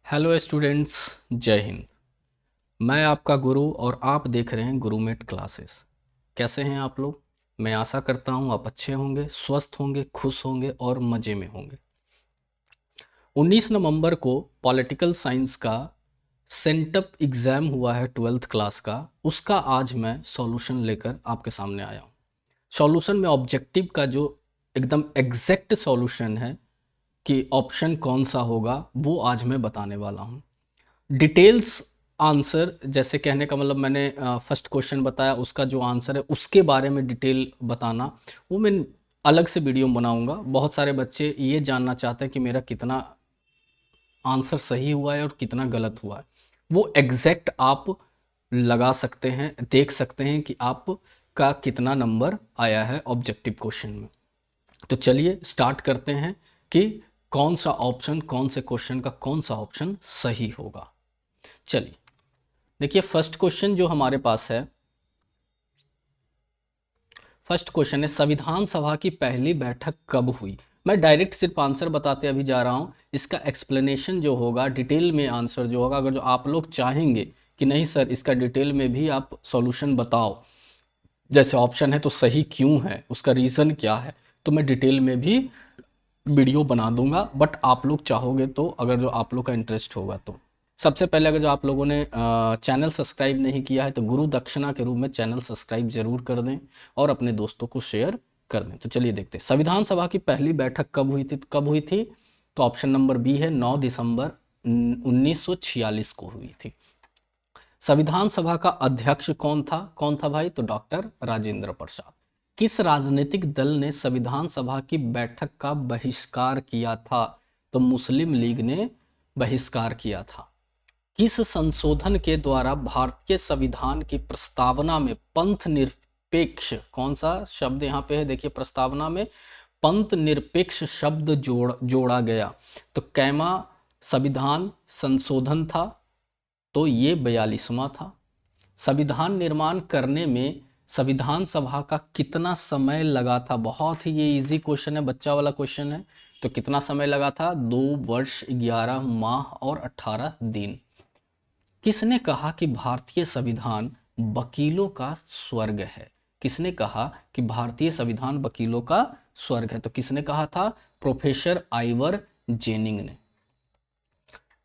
Hello students, जय हिंद। मैं आपका गुरु और आप देख रहे हैं गुरुमेट क्लासेस। कैसे हैं आप लोग? मैं आशा करता हूं आप अच्छे होंगे, स्वस्थ होंगे, खुश होंगे और मज़े में होंगे। 19 नवंबर को पॉलिटिकल साइंस का सेंटअप एग्ज़ाम हुआ है 12th क्लास का। उसका आज मैं सॉल्यूशन लेकर आपके सामने आया हूँ। सॉल्यूशन में ऑब्जेक्टिव का जो एकदम एग्जैक्ट सॉल्यूशन है कि ऑप्शन कौन सा होगा वो आज मैं बताने वाला हूँ। डिटेल्स आंसर, जैसे कहने का मतलब मैंने फर्स्ट क्वेश्चन बताया उसका जो आंसर है उसके बारे में डिटेल बताना, वो मैं अलग से वीडियो बनाऊंगा। बहुत सारे बच्चे ये जानना चाहते हैं कि मेरा कितना आंसर सही हुआ है और कितना गलत हुआ है। वो एग्जैक्ट आप लगा सकते हैं, देख सकते हैं कि आपका कितना नंबर आया है ऑब्जेक्टिव क्वेश्चन में। तो चलिए स्टार्ट करते हैं कि कौन सा ऑप्शन, कौन से क्वेश्चन का कौन सा ऑप्शन सही होगा। चलिए देखिए, फर्स्ट क्वेश्चन जो हमारे पास है, फर्स्ट क्वेश्चन है संविधान सभा की पहली बैठक कब हुई। मैं डायरेक्ट सिर्फ आंसर बताते अभी जा रहा हूँ। इसका एक्सप्लेनेशन जो होगा, डिटेल में आंसर जो होगा, अगर जो आप लोग चाहेंगे कि नहीं सर इसका डिटेल में भी आप सॉल्यूशन बताओ, जैसे ऑप्शन है तो सही क्यों है, उसका रीज़न क्या है, तो मैं डिटेल में भी वीडियो बना दूंगा। बट आप लोग चाहोगे तो, अगर जो आप लोग का इंटरेस्ट होगा तो सबसे पहले, अगर जो आप लोगों ने चैनल सब्सक्राइब नहीं किया है तो गुरु दक्षिणा के रूप में चैनल सब्सक्राइब जरूर कर दें और अपने दोस्तों को शेयर कर दें। तो चलिए देखते हैं संविधान सभा की पहली बैठक कब हुई थी। तो ऑप्शन नंबर बी है 9 दिसंबर 1946 को हुई थी। संविधान सभा का अध्यक्ष कौन था भाई? तो डॉक्टर राजेंद्र प्रसाद। किस राजनीतिक दल ने संविधान सभा की बैठक का बहिष्कार किया था? तो मुस्लिम लीग ने बहिष्कार किया था। किस संशोधन के द्वारा भारतीय संविधान की प्रस्तावना में पंथ निरपेक्ष, कौन सा शब्द यहाँ पे है देखिए, प्रस्तावना में पंथ निरपेक्ष शब्द जोड़ा गया? तो कैमा संविधान संशोधन था, तो ये 42वां था। संविधान निर्माण करने में संविधान सभा का कितना समय लगा था? बहुत ही ये इजी क्वेश्चन है, बच्चा वाला क्वेश्चन है। तो कितना समय लगा था? 2 वर्ष 11 माह और 18 दिन। किसने कहा कि भारतीय संविधान वकीलों का स्वर्ग है? किसने कहा कि भारतीय संविधान वकीलों का स्वर्ग है? तो किसने कहा था? प्रोफेसर आइवर जेनिंग ने।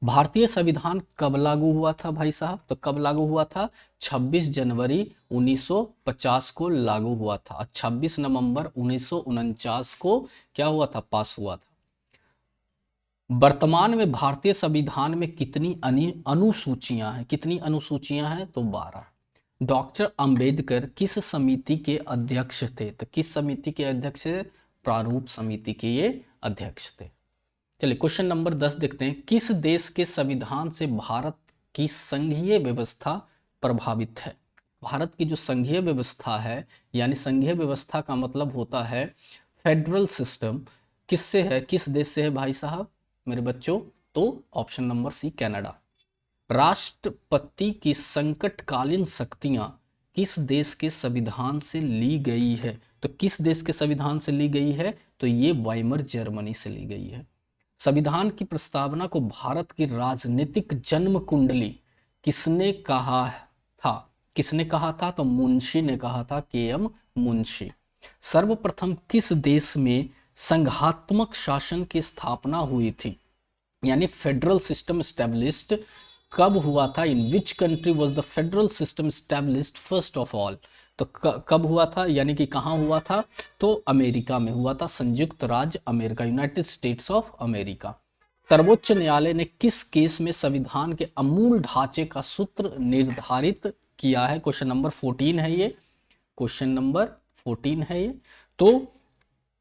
भारतीय संविधान कब लागू हुआ था भाई साहब? तो कब लागू हुआ था? 26 जनवरी 1950 को लागू हुआ था। 26 नवंबर 1949 को क्या हुआ था? पास हुआ था। वर्तमान में भारतीय संविधान में कितनी अनुसूचियां हैं? कितनी अनुसूचियां हैं? तो 12। डॉक्टर अंबेडकर किस समिति के अध्यक्ष थे? तो किस समिति के अध्यक्ष थे? प्रारूप समिति के ये अध्यक्ष थे। चलिए क्वेश्चन नंबर 10 देखते हैं। किस देश के संविधान से भारत की संघीय व्यवस्था प्रभावित है? भारत की जो संघीय व्यवस्था है, यानी संघीय व्यवस्था का मतलब होता है फेडरल सिस्टम, किससे है, किस देश से है भाई साहब मेरे बच्चों? तो ऑप्शन नंबर सी, कनाडा। राष्ट्रपति की संकटकालीन शक्तियां किस देश के संविधान से ली गई है? तो किस देश के संविधान से ली गई है? तो ये वाइमर जर्मनी से ली गई है। संविधान की प्रस्तावना को भारत की राजनीतिक जन्म कुंडली किसने कहा था? किसने कहा था? तो मुंशी ने कहा था, के.एम. मुंशी। सर्वप्रथम किस देश में संघात्मक शासन की स्थापना हुई थी, यानी फेडरल सिस्टम स्टैब्लिश्ड कब हुआ था? In which country was the federal system established first of all? तो कब हुआ था, यानी कि कहाँ हुआ था? तो अमेरिका में हुआ था, संयुक्त राज्य America, United states of America. सर्वोच्च न्यायालय ने किस केस में संविधान के अमूल ढांचे का सूत्र निर्धारित किया है? क्वेश्चन नंबर 14 है ये, क्वेश्चन नंबर 14 है ये। तो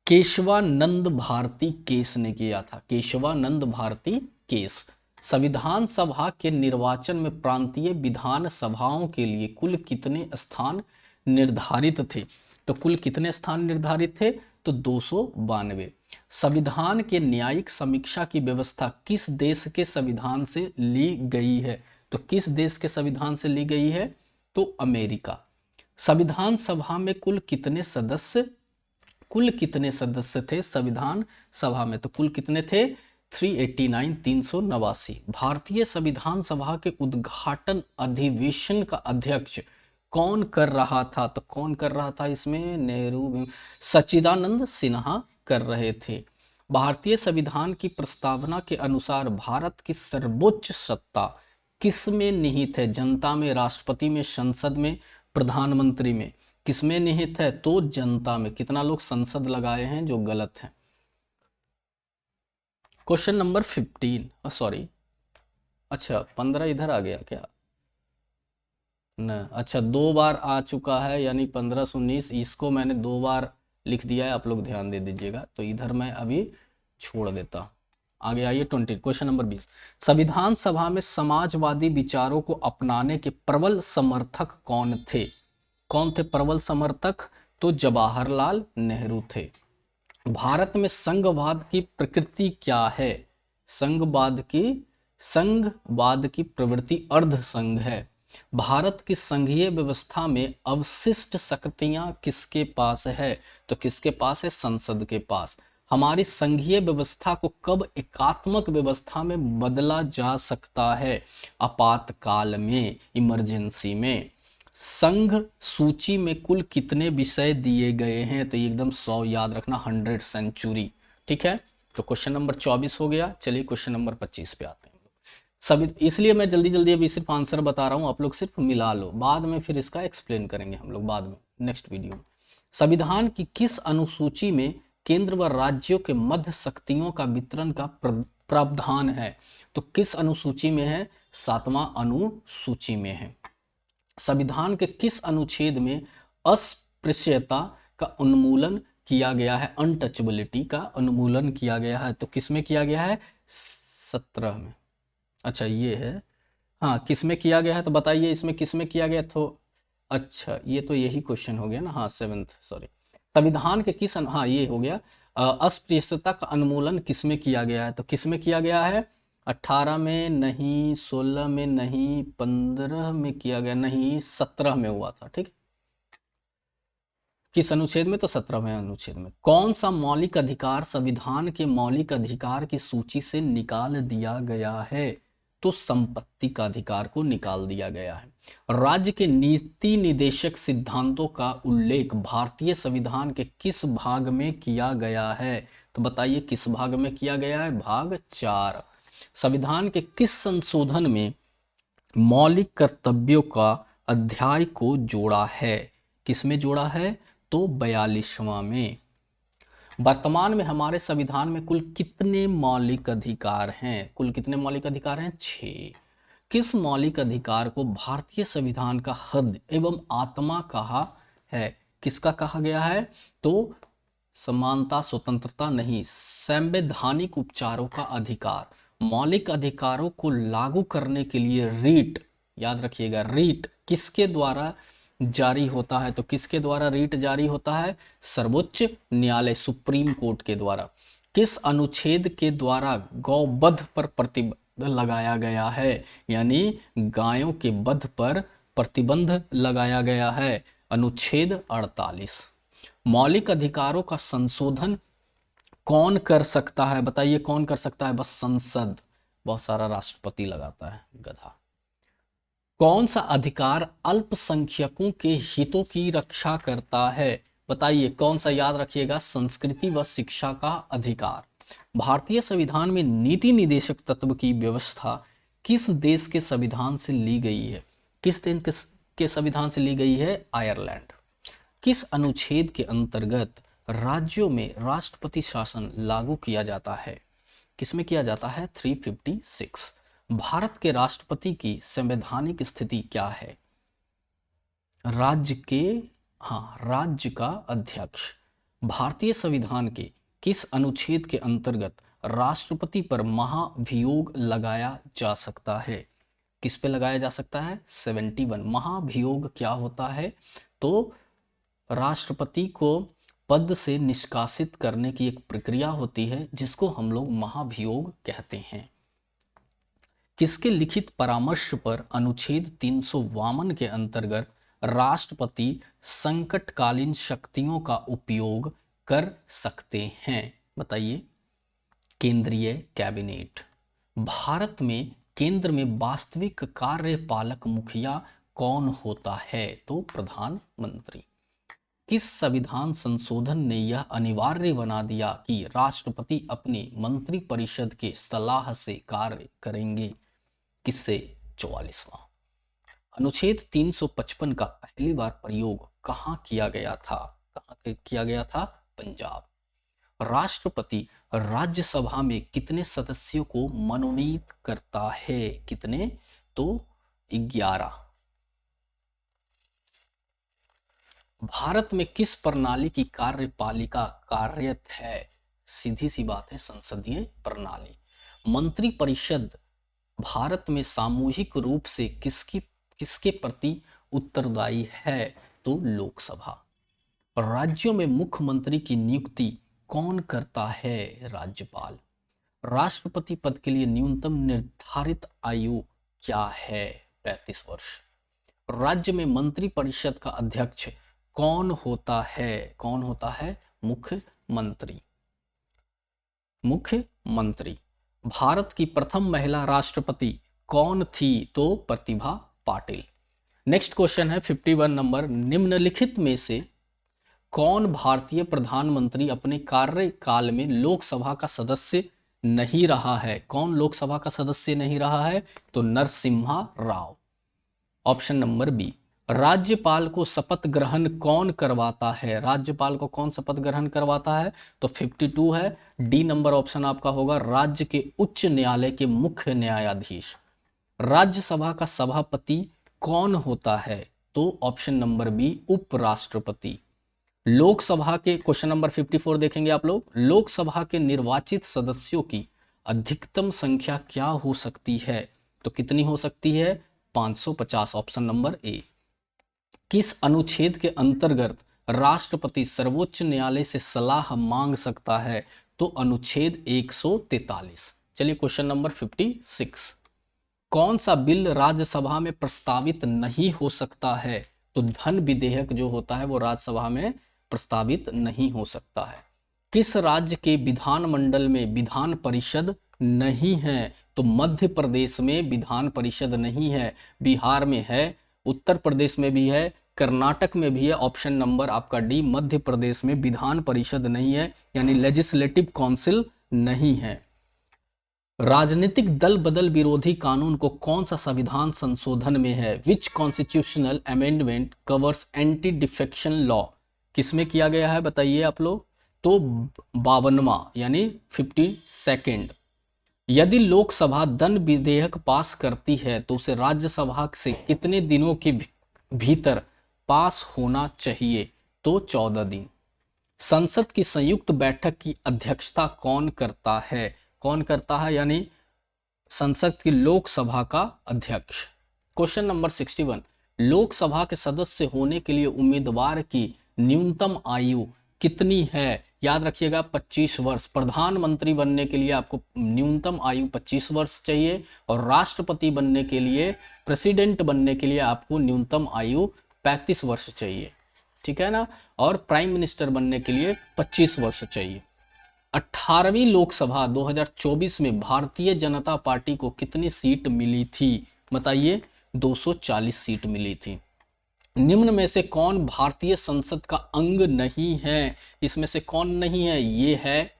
केशवानंद भारती केस ने किया था, केशवानंद भारती केस। संविधान सभा के निर्वाचन में प्रांतीय विधान सभाओं के लिए कुल कितने स्थान निर्धारित थे? तो कुल कितने स्थान निर्धारित थे? तो 292। संविधान के न्यायिक समीक्षा की व्यवस्था किस देश के संविधान से ली गई है? तो किस देश के संविधान से ली गई है? तो अमेरिका। संविधान सभा में कुल कितने सदस्य थे संविधान सभा में? तो कुल कितने थे? 389 389। भारतीय संविधान सभा के उद्घाटन अधिवेशन का अध्यक्ष कौन कर रहा था? तो कौन कर रहा था इसमें? नेहरू, सच्चिदानंद सिन्हा कर रहे थे। भारतीय संविधान की प्रस्तावना के अनुसार भारत की सर्वोच्च सत्ता किस में निहित है? जनता में, राष्ट्रपति में, संसद में, प्रधानमंत्री में। किस में निहित है? तो जनता में। कितना लोग संसद लगाए हैं, जो गलत है। क्वेश्चन नंबर 15, सॉरी, अच्छा 15 इधर आ गया क्या? न, अच्छा 2 बार आ चुका है, यानी 15 से 19, इसको मैंने 2 बार लिख दिया है, आप लोग ध्यान दे दीजिएगा। तो इधर मैं अभी छोड़ देता। आगे आइए 20, क्वेश्चन नंबर 20। संविधान सभा में समाजवादी विचारों को अपनाने के प्रबल समर्थक कौन थे? कौन थे प्रबल समर्थक? तो जवाहरलाल नेहरू थे। भारत में संघवाद की प्रकृति क्या है? संघवाद की प्रवृत्ति अर्ध संघ है। भारत की संघीय व्यवस्था में अवशिष्ट शक्तियां किसके पास है? तो किसके पास है? संसद के पास। हमारी संघीय व्यवस्था को कब एकात्मक व्यवस्था में बदला जा सकता है? आपातकाल में, इमरजेंसी में। संघ सूची में कुल कितने विषय दिए गए हैं? तो एकदम 100 याद रखना, 100 सेंचुरी। ठीक है, तो क्वेश्चन नंबर 24 हो गया। चलिए क्वेश्चन नंबर 25 पे आते हैं। सभी, इसलिए मैं जल्दी जल्दी अभी सिर्फ आंसर बता रहा हूं, आप लोग सिर्फ मिला लो, बाद में फिर इसका एक्सप्लेन करेंगे हम लोग बाद में, नेक्स्ट वीडियो में। संविधान की किस अनुसूची में केंद्र व राज्यों के मध्य शक्तियों का वितरण का प्रावधान है? तो किस अनुसूची में है? 7वां अनुसूची में है। संविधान के किस अनुच्छेद में अस्पृश्यता का उन्मूलन किया गया है? अनटचेबिलिटी का उन्मूलन किया गया है। तो किस में किया गया है? 17 में। अच्छा ये है, हाँ किस में किया गया है? तो बताइए इसमें किस में किया गया? तो अच्छा ये तो यही क्वेश्चन हो गया ना, हाँ 7th, सॉरी। संविधान के किस हाँ ये हो गया, अस्पृश्यता का उन्मूलन किस में किया गया है? तो किस में किया गया है? 18 में नहीं, 16 में नहीं, 15 में किया गया नहीं, 17 में हुआ था। ठीक, किस अनुच्छेद में? तो 17वें अनुच्छेद में। कौन सा मौलिक अधिकार संविधान के मौलिक अधिकार की सूची से निकाल दिया गया है? तो संपत्ति का अधिकार को निकाल दिया गया है। राज्य के नीति निदेशक सिद्धांतों का उल्लेख भारतीय संविधान के किस भाग में किया गया है? तो बताइए किस भाग में किया गया है? भाग 4। संविधान के किस संशोधन में मौलिक कर्तव्यों का अध्याय को जोड़ा है? किस में जोड़ा है? तो 42वां में। वर्तमान में हमारे संविधान में कुल कितने मौलिक अधिकार हैं? कुल कितने मौलिक अधिकार हैं? 6। किस मौलिक अधिकार को भारतीय संविधान का हृदय एवं आत्मा कहा है? किसका कहा गया है? तो समानता, स्वतंत्रता नहीं, संवैधानिक उपचारों का अधिकार। मौलिक अधिकारों को लागू करने के लिए रीट, याद रखिएगा, रीट किसके द्वारा जारी होता है? तो किसके द्वारा रीट जारी होता है? सर्वोच्च न्यायालय, सुप्रीम कोर्ट के द्वारा। किस अनुच्छेद के द्वारा गौवध पर प्रतिबंध लगाया गया है? यानी गायों के वध पर प्रतिबंध लगाया गया है, अनुच्छेद 48। मौलिक अधिकारों का संशोधन कौन कर सकता है? बताइए कौन कर सकता है? बस संसद, बहुत सारा राष्ट्रपति लगाता है, गधा। कौन सा अधिकार अल्पसंख्यकों के हितों की रक्षा करता है? बताइए कौन सा? याद रखिएगा, संस्कृति व शिक्षा का अधिकार। भारतीय संविधान में नीति निदेशक तत्व की व्यवस्था किस देश के संविधान से ली गई है? किस देश के संविधान से ली गई है? आयरलैंड। किस अनुच्छेद के अंतर्गत राज्यों में राष्ट्रपति शासन लागू किया जाता है? किसमें किया जाता है? 356। भारत के राष्ट्रपति की संवैधानिक स्थिति क्या है? राज्य का अध्यक्ष। भारतीय संविधान के किस अनुच्छेद के अंतर्गत राष्ट्रपति पर महाभियोग लगाया जा सकता है? किस पे लगाया जा सकता है? 71। महाभियोग क्या होता है? तो राष्ट्रपति को पद से निष्कासित करने की एक प्रक्रिया होती है, जिसको हम लोग महाभियोग कहते हैं। किसके लिखित परामर्श पर अनुच्छेद 352 के अंतर्गत राष्ट्रपति संकटकालीन शक्तियों का उपयोग कर सकते हैं? बताइए केंद्रीय कैबिनेट। भारत में केंद्र में वास्तविक कार्यपालक मुखिया कौन होता है? तो प्रधानमंत्री। किस संविधान संशोधन ने यह अनिवार्य बना दिया कि राष्ट्रपति अपनी मंत्रिपरिषद के सलाह से कार्य करेंगे? किससे? 44वां। अनुच्छेद 355 का पहली बार प्रयोग कहाँ किया गया था? कहाँ किया गया था? पंजाब। राष्ट्रपति राज्यसभा में कितने सदस्यों को मनोनीत करता है? कितने? तो 11। भारत में किस प्रणाली की कार्यपालिका कार्यरत है? सीधी सी बात है, संसदीय प्रणाली। मंत्रिपरिषद भारत में सामूहिक रूप से किसके प्रति उत्तरदायी है? तो लोकसभा। राज्यों में मुख्यमंत्री की नियुक्ति कौन करता है? राज्यपाल। राष्ट्रपति पद के लिए न्यूनतम निर्धारित आयु क्या है? 35 वर्ष। राज्य में मंत्रिपरिषद का अध्यक्ष कौन होता है? कौन होता है? मुख्यमंत्री। मुख्यमंत्री। भारत की प्रथम महिला राष्ट्रपति कौन थी? तो प्रतिभा पाटिल। नेक्स्ट क्वेश्चन है 51 नंबर। निम्नलिखित में से कौन भारतीय प्रधानमंत्री अपने कार्यकाल में लोकसभा का सदस्य नहीं रहा है? कौन लोकसभा का सदस्य नहीं रहा है? तो Narasimha Rao. Option number B. राज्यपाल को शपथ ग्रहण कौन करवाता है? राज्यपाल को कौन शपथ ग्रहण करवाता है? तो 52 है। डी नंबर ऑप्शन आपका होगा। राज्य के उच्च न्यायालय के मुख्य न्यायाधीश। राज्यसभा का सभापति कौन होता है? तो ऑप्शन नंबर बी, उपराष्ट्रपति। लोकसभा के क्वेश्चन नंबर 54 देखेंगे आप लोग। लोकसभा के निर्वाचित सदस्यों की अधिकतम संख्या क्या हो सकती है? तो कितनी हो सकती है? 550। Option number A. किस अनुच्छेद के अंतर्गत राष्ट्रपति सर्वोच्च न्यायालय से सलाह मांग सकता है? तो अनुच्छेद 143। चलिए क्वेश्चन नंबर 56। कौन सा बिल राज्यसभा में प्रस्तावित नहीं हो सकता है? तो धन विधेयक जो होता है वो राज्यसभा में प्रस्तावित नहीं हो सकता है। किस राज्य के विधानमंडल में विधान परिषद नहीं है? तो मध्य प्रदेश में विधान परिषद नहीं है। बिहार में है, उत्तर प्रदेश में भी है, कर्नाटक में भी है। ऑप्शन नंबर आपका डी, मध्य प्रदेश में विधान परिषद नहीं है, यानी लेजिस्लेटिव काउंसिल नहीं है। राजनीतिक दल बदल विरोधी कानून को कौन सा संविधान संशोधन में है? Which constitutional amendment covers anti defection law? किसमें किया गया है बताइए आप लोग? तो 52वां यानी 52nd। यदि लोकसभा धन विधेयक पास करती है तो उसे राज्यसभा से कितने दिनों के भीतर पास होना चाहिए? तो 14 दिन। संसद की संयुक्त बैठक की अध्यक्षता कौन करता है? कौन करता है? यानी संसद की लोकसभा का अध्यक्ष। Question number 61। लोकसभा के सदस्य होने के लिए उम्मीदवार की न्यूनतम आयु कितनी है? याद रखिएगा 25 वर्ष। प्रधानमंत्री बनने के लिए आपको न्यूनतम आयु 25 वर्ष चाहिए और राष्ट्रपति बनने के लिए, प्रेसिडेंट बनने के लिए आपको न्यूनतम आयु 35 वर्ष चाहिए, ठीक है ना। और प्राइम मिनिस्टर बनने के लिए 25 वर्ष चाहिए। 18वीं लोकसभा 2024 में भारतीय जनता पार्टी को कितनी सीट मिली थी? बताइए। 240 सीट मिली थी। निम्न में से कौन भारतीय संसद का अंग नहीं है? इसमें से कौन नहीं है? ये है,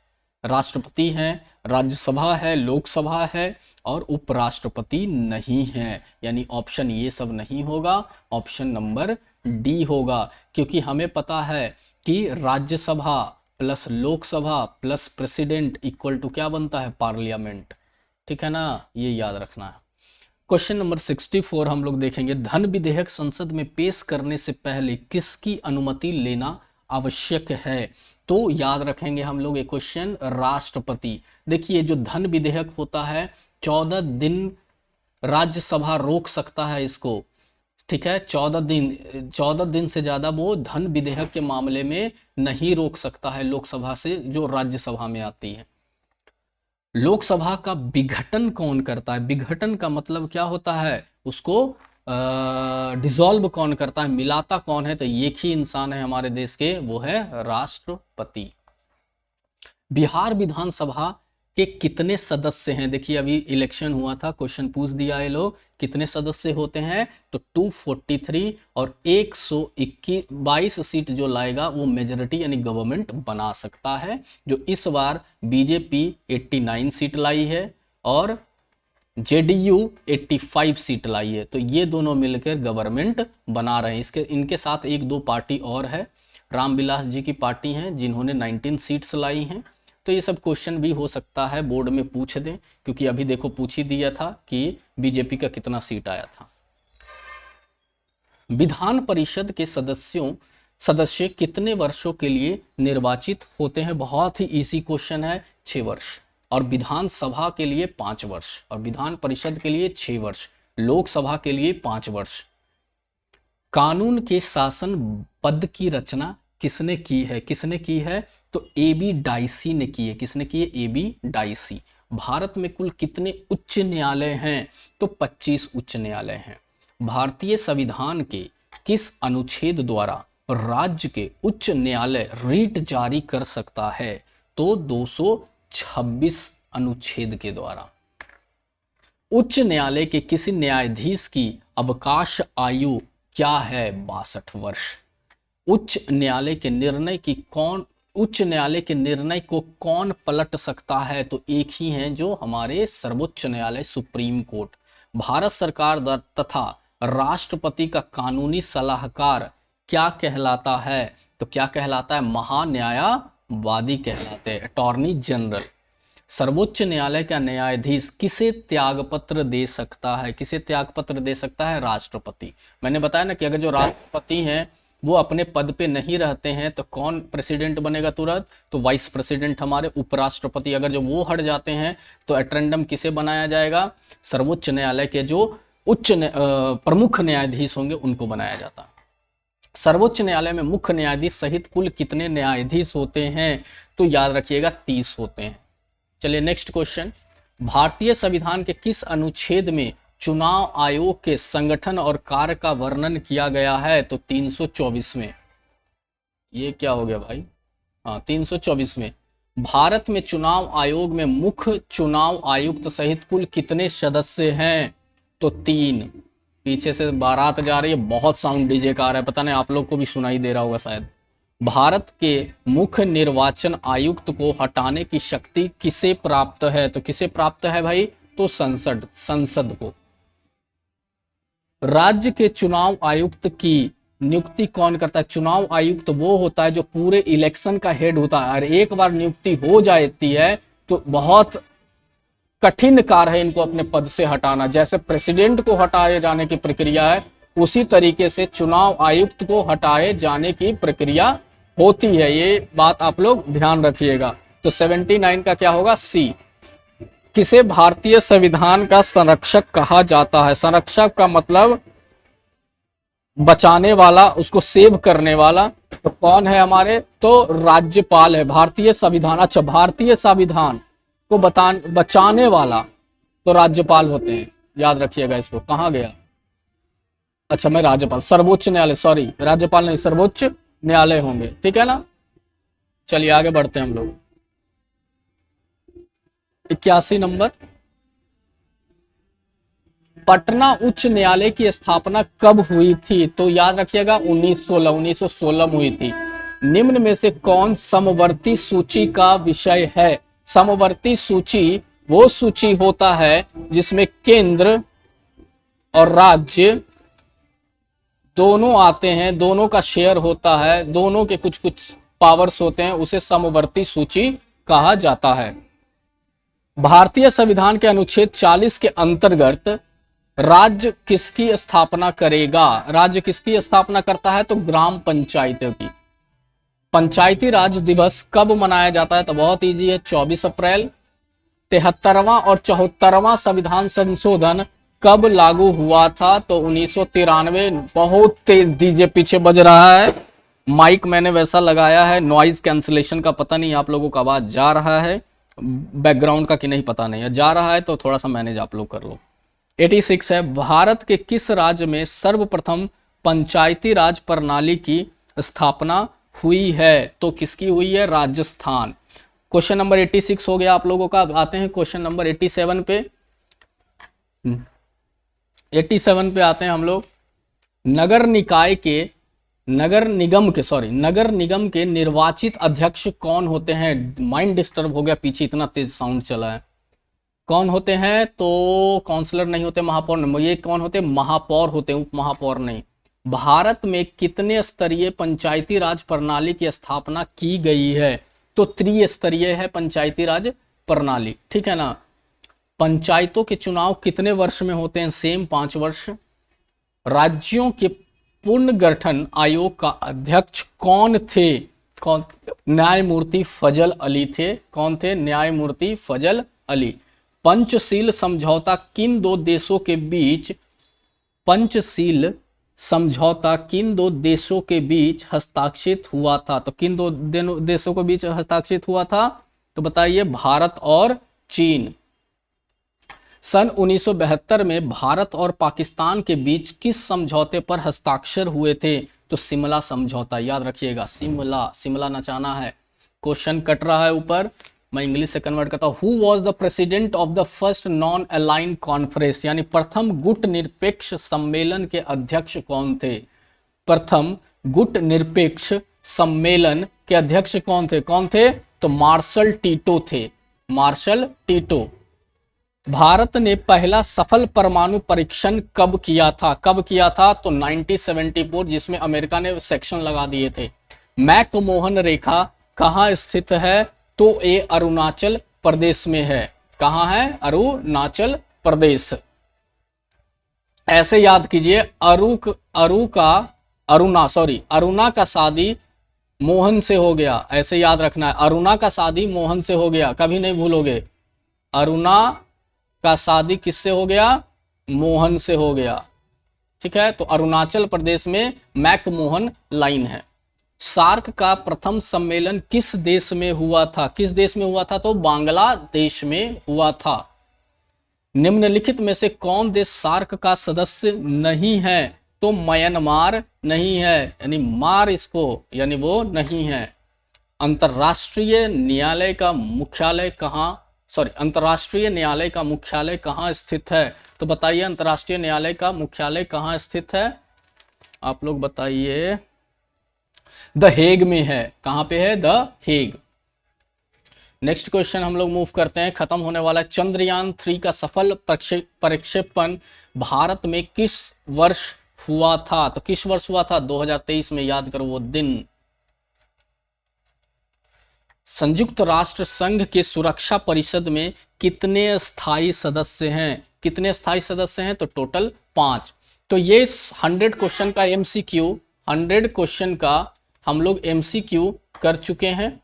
राष्ट्रपति है, राज्यसभा है, लोकसभा है और उपराष्ट्रपति नहीं है, यानी ऑप्शन ये सब नहीं होगा, ऑप्शन नंबर डी होगा। क्योंकि हमें पता है कि Rajya Sabha plus Lok Sabha plus president equal to क्या बनता है? पार्लियामेंट, ठीक है ना, ये याद रखना है। क्वेश्चन नंबर 64 हम लोग देखेंगे। धन विधेयक संसद में पेश करने से पहले किसकी अनुमति लेना आवश्यक है? तो याद रखेंगे हम लोग ये क्वेश्चन, राष्ट्रपति। देखिए जो धन विधेयक होता है 14 दिन राज्यसभा रोक सकता है इसको, ठीक है। 14 दिन से ज्यादा वो धन विधेयक के मामले में नहीं रोक सकता है लोकसभा से, जो राज्यसभा में आती है। लोकसभा का विघटन कौन करता है? विघटन का मतलब क्या होता है? उसको डिसॉल्व कौन करता है? मिलाता कौन है? तो एक ही इंसान है हमारे देश के, वो है राष्ट्रपति। बिहार विधानसभा के कितने सदस्य हैं। देखिए अभी इलेक्शन हुआ था, क्वेश्चन पूछ दिया है लोग कितने सदस्य होते हैं, तो 243 और 122 सीट जो लाएगा वो मेजोरिटी यानी गवर्नमेंट बना सकता है। जो इस बार बीजेपी 89 सीट लाई है और जेडीयू 85 सीट लाई है, तो ये दोनों मिलकर गवर्नमेंट बना रहे हैं। इनके साथ एक दो पार्टी और है, रामविलास जी की पार्टी है जिन्होंने 19 सीट्स लाई हैं। तो ये सब क्वेश्चन भी हो सकता है बोर्ड में पूछ दें, क्योंकि अभी देखो पूछ ही दिया था कि बीजेपी का कितना सीट आया था। विधान परिषद के सदस्य कितने वर्षों के लिए निर्वाचित होते हैं। बहुत ही इजी क्वेश्चन है, 6 वर्ष। और विधानसभा के लिए 5 वर्ष, और विधान परिषद के लिए 6 वर्ष, लोकसभा के लिए 5 वर्ष। कानून के शासन पद की रचना किसने की है, तो ए.बी. डाइसी ने की है। किसने की है, ए.बी. डाइसी। भारत में कुल कितने उच्च न्यायालय हैं, तो 25 उच्च न्यायालय हैं। भारतीय संविधान के किस अनुच्छेद द्वारा राज्य के उच्च न्यायालय रीट जारी कर सकता है, तो 226 अनुच्छेद के द्वारा। उच्च न्यायालय के किसी न्यायाधीश की अवकाश आयु क्या है, 62 वर्ष। उच्च न्यायालय के निर्णय को कौन पलट सकता है, तो एक ही है जो हमारे सर्वोच्च न्यायालय सुप्रीम कोर्ट। भारत सरकार तथा राष्ट्रपति का कानूनी सलाहकार क्या कहलाता है, तो क्या कहलाता है, महान्यायवादी कहलाते हैं, अटॉर्नी जनरल। सर्वोच्च न्यायालय का न्यायाधीश किसे त्यागपत्र दे सकता है, राष्ट्रपति। मैंने बताया ना कि अगर जो राष्ट्रपति हैं वो अपने पद पे नहीं रहते हैं तो कौन प्रेसिडेंट बनेगा तुरंत, तो वाइस प्रेसिडेंट हमारे उपराष्ट्रपति। अगर जो वो हट जाते हैं तो एट्रेंडम किसे बनाया जाएगा, सर्वोच्च न्यायालय के जो प्रमुख न्यायाधीश होंगे उनको बनाया जाता। सर्वोच्च न्यायालय में मुख्य न्यायाधीश सहित कुल कितने न्यायाधीश होते हैं, तो याद रखिएगा 30 होते हैं। चलिए नेक्स्ट क्वेश्चन, भारतीय संविधान के किस अनुच्छेद में चुनाव आयोग के संगठन और कार्य का वर्णन किया गया है, तो 324 में। ये क्या हो गया भाई, हाँ 324 में। भारत में चुनाव आयोग में मुख्य चुनाव आयुक्त सहित कुल कितने सदस्य हैं, तो 3। पीछे से बारात जा रही है, बहुत साउंड डीजे का आ रहा है, पता नहीं आप लोग को भी सुनाई दे रहा होगा शायद। भारत के मुख्य निर्वाचन आयुक्त को हटाने की शक्ति किसे प्राप्त है, तो किसे प्राप्त है भाई, तो संसद को। राज्य के चुनाव आयुक्त की नियुक्ति कौन करता है, चुनाव आयुक्त वो होता है जो पूरे इलेक्शन का हेड होता है, और एक बार नियुक्ति हो जाती है तो बहुत कठिन कार्य है इनको अपने पद से हटाना। जैसे प्रेसिडेंट को हटाए जाने की प्रक्रिया है, उसी तरीके से चुनाव आयुक्त को हटाए जाने की प्रक्रिया होती है। ये बात आप लोग ध्यान रखिएगा। तो 79 का क्या होगा, सी। किसे भारतीय संविधान का संरक्षक कहा जाता है, संरक्षक का मतलब बचाने वाला, उसको सेव करने वाला। तो कौन है हमारे, तो राज्यपाल है। भारतीय संविधान, अच्छा भारतीय संविधान को बचाने वाला तो राज्यपाल होते हैं, याद रखिएगा इसको। कहाँ गया, अच्छा मैं राज्यपाल, सर्वोच्च न्यायालय, सॉरी राज्यपाल नहीं, सर्वोच्च न्यायालय होंगे, ठीक है ना। चलिए आगे बढ़ते हैं हम लोग। 81 नंबर, पटना उच्च न्यायालय की स्थापना कब हुई थी, तो याद रखिएगा 1916 में हुई थी। निम्न में से कौन समवर्ती सूची का विषय है, समवर्ती सूची वो सूची होता है जिसमें केंद्र और राज्य दोनों आते हैं, दोनों का शेयर होता है, दोनों के कुछ कुछ पावर्स होते हैं, उसे समवर्ती सूची कहा जाता है। भारतीय संविधान के अनुच्छेद 40 के अंतर्गत राज्य किसकी स्थापना करेगा, राज्य किसकी स्थापना करता है, तो ग्राम पंचायतों की। पंचायती राज दिवस कब मनाया जाता है, तो बहुत इजी है, 24 अप्रैल। 73वां और 74वां संविधान संशोधन कब लागू हुआ था, तो 1993। बहुत तेज डीजे पीछे बज रहा है, माइक मैंने वैसा लगाया है, नॉइज कैंसलेशन का पता नहीं आप लोगों का आवाज जा रहा है बैकग्राउंड का कि नहीं पता नहीं है, जा रहा है तो थोड़ा सा मैनेज आप लोग कर लो। 86 है, भारत के किस राज्य में सर्वप्रथम पंचायती राज प्रणाली की स्थापना हुई है, तो किसकी हुई है, राजस्थान। क्वेश्चन नंबर 86 हो गया आप लोगों का। अब आते हैं क्वेश्चन नंबर 87 पे। 87 पे आते हैं हम लोग। नगर निगम के निर्वाचित अध्यक्ष कौन होते हैं? माइंड डिस्टर्ब हो गया, पीछे इतना तेज साउंड चला है। कौन होते हैं? तो काउंसलर नहीं होते, महापौर नहीं, ये कौन होते? महापौर होते हैं, उप महापौर नहीं। भारत में कितने स्तरीय पंचायती राज प्रणाली की स्थापना की गई है? तो त्रिस्तरीय है पंचायती राज प्रणाली, ठीक है ना। पंचायतों के चुनाव कितने वर्ष में होते हैं? सेम 5 वर्ष। राज्यों के पुनर्गठन आयोग का अध्यक्ष कौन थे? कौन? न्यायमूर्ति फजल अली थे। कौन थे? न्यायमूर्ति फजल अली। पंचशील समझौता किन दो देशों के बीच हस्ताक्षरित हुआ था? तो किन दो देशों के बीच हस्ताक्षरित हुआ था? तो बताइए, भारत और चीन। सन 1972 में भारत और पाकिस्तान के बीच किस समझौते पर हस्ताक्षर हुए थे? तो शिमला समझौता, याद रखिएगा, शिमला नचाना है। क्वेश्चन कट रहा है ऊपर, मैं इंग्लिश से कन्वर्ट करता हूं। Who was the president of the first non align conference, यानी प्रथम गुट निरपेक्ष सम्मेलन के अध्यक्ष कौन थे? प्रथम गुट निरपेक्ष सम्मेलन के अध्यक्ष कौन थे? तो मार्शल टीटो थे, मार्शल टीटो। भारत ने पहला सफल परमाणु परीक्षण कब किया था? तो 1974, जिसमें अमेरिका ने सेक्शन लगा दिए थे। मैकमोहन रेखा कहाँ स्थित है? तो ये अरुणाचल प्रदेश में है। कहाँ है? अरुणाचल प्रदेश। ऐसे याद कीजिए, अरुणा का शादी मोहन से हो गया, ऐसे याद रखना है। अरुणा का शादी मोहन से हो गया, कभी नहीं भूलोगे। अरुणा का शादी किससे हो गया? मोहन से हो गया, ठीक है। तो अरुणाचल प्रदेश में मैकमोहन लाइन है। सार्क का प्रथम सम्मेलन किस देश में हुआ था? तो बांग्लादेश में हुआ था। निम्नलिखित में से कौन देश सार्क का सदस्य नहीं है? तो म्यांमार नहीं है, यानी मार इसको, यानी वो नहीं है। अंतर्राष्ट्रीय न्यायालय का मुख्यालय कहाँ स्थित है? तो बताइए, अंतर्राष्ट्रीय न्यायालय का मुख्यालय कहाँ स्थित है? आप लोग बताइए। द हेग में है। कहां पे है? The Hague. नेक्स्ट क्वेश्चन हम लोग मूव करते हैं। खत्म होने वाला चंद्रयान 3 का सफल प्रक्षेपण भारत में किस वर्ष हुआ था? तो किस वर्ष हुआ था? 2023 में, याद करो वो दिन। संयुक्त राष्ट्र संघ के सुरक्षा परिषद में कितने स्थायी सदस्य हैं? तो टोटल 5। तो ये 100 क्वेश्चन का एमसीक्यू, 100 क्वेश्चन का हम लोग एमसीक्यू कर चुके हैं।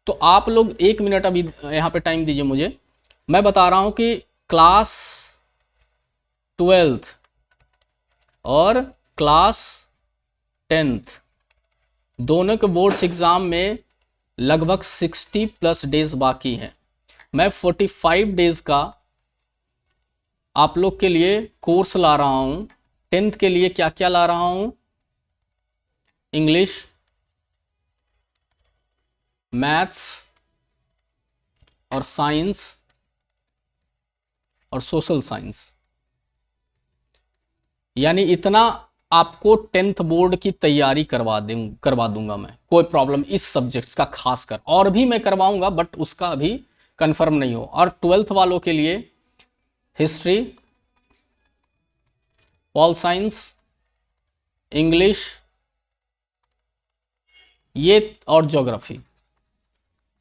तो आप लोग 1 मिनट अभी यहाँ पे टाइम दीजिए मुझे। मैं बता रहा हूँ कि क्लास 12th और क्लास 10th दोनों के बोर्ड्स एग्जाम में लगभग 60+ डेज बाकी हैं। मैं 45 डेज का आप लोग के लिए कोर्स ला रहा हूँ। 10th के लिए क्या क्या ला रहा हूँ? इंग्लिश, मैथ्स और साइंस और सोशल साइंस, यानी इतना आपको 10th बोर्ड की तैयारी करवा दूंगा मैं। कोई प्रॉब्लम इस सब्जेक्ट्स का खासकर, और भी मैं करवाऊंगा बट उसका अभी कंफर्म नहीं हो। और 12th वालों के लिए हिस्ट्री, पॉल साइंस, इंग्लिश ये और ज्योग्राफी,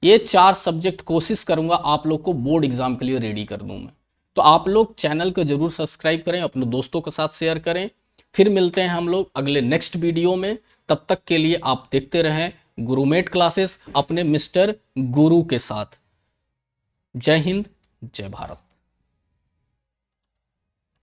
ये 4 सब्जेक्ट कोशिश करूंगा आप लोग को बोर्ड एग्जाम के लिए रेडी कर दूं मैं। तो आप लोग चैनल को जरूर सब्सक्राइब करें, अपने दोस्तों के साथ शेयर करें। फिर मिलते हैं हम लोग अगले नेक्स्ट वीडियो में। तब तक के लिए आप देखते रहें गुरुमेट क्लासेस अपने मिस्टर गुरु के साथ। जय हिंद, जय भारत।